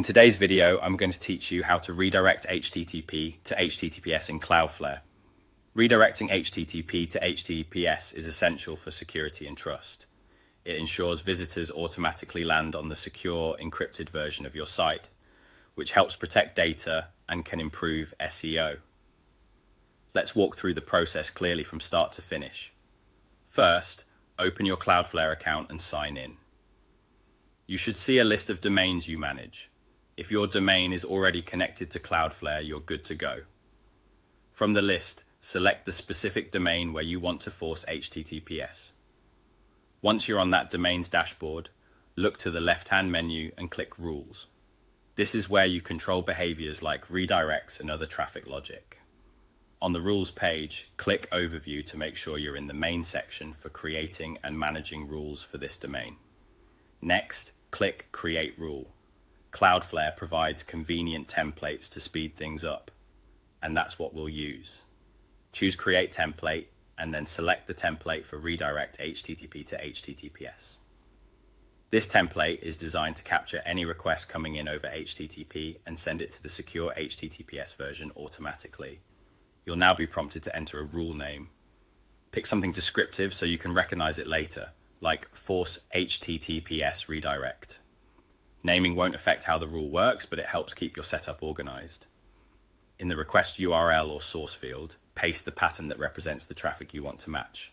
In today's video, I'm going to teach you how to redirect HTTP to HTTPS in Cloudflare. Redirecting HTTP to HTTPS is essential for security and trust. It ensures visitors automatically land on the secure, encrypted version of your site, which helps protect data and can improve SEO. Let's walk through the process clearly from start to finish. First, open your Cloudflare account and sign in. You should see a list of domains you manage. If your domain is already connected to Cloudflare, you're good to go. From the list, select the specific domain where you want to force HTTPS. Once you're on that domain's dashboard, look to the left-hand menu and click Rules. This is where you control behaviors like redirects and other traffic logic. On the Rules page, click Overview to make sure you're in the main section for creating and managing rules for this domain. Next, click Create Rule. Cloudflare provides convenient templates to speed things up, and that's what we'll use. Choose Create Template, and then select the template for Redirect HTTP to HTTPS. This template is designed to capture any request coming in over HTTP and send it to the secure HTTPS version automatically. You'll now be prompted to enter a rule name. Pick something descriptive so you can recognize it later, like Force HTTPS Redirect. Naming won't affect how the rule works, but it helps keep your setup organized. In the request URL or source field, paste the pattern that represents the traffic you want to match.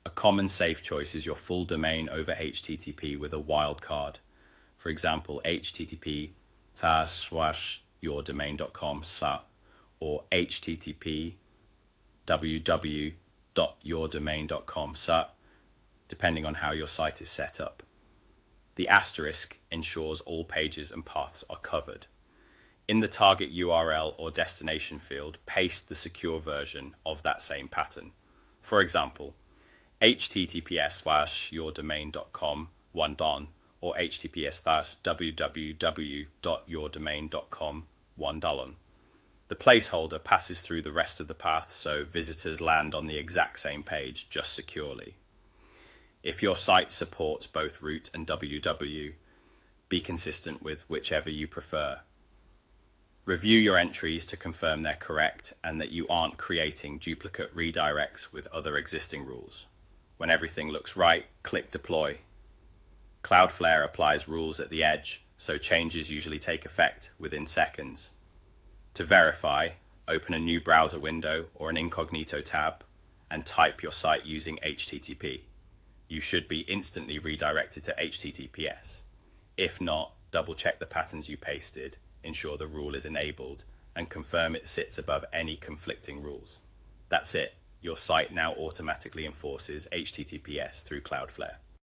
A common safe choice is your full domain over HTTP with a wildcard. For example, http://yourdomain.com or http www.yourdomain.com, depending on how your site is set up. The asterisk ensures all pages and paths are covered. In the target URL or destination field, paste the secure version of that same pattern. For example, https://yourdomain.com $1 or https://www.yourdomain.com $1. The placeholder passes through the rest of the path so visitors land on the exact same page, just securely. If your site supports both root and www, be consistent with whichever you prefer. Review your entries to confirm they're correct and that you aren't creating duplicate redirects with other existing rules. When everything looks right, click Deploy. Cloudflare applies rules at the edge, so changes usually take effect within seconds. To verify, open a new browser window or an incognito tab and type your site using HTTP. You should be instantly redirected to HTTPS. If not, double-check the patterns you pasted, ensure the rule is enabled, and confirm it sits above any conflicting rules. That's it. Your site now automatically enforces HTTPS through Cloudflare.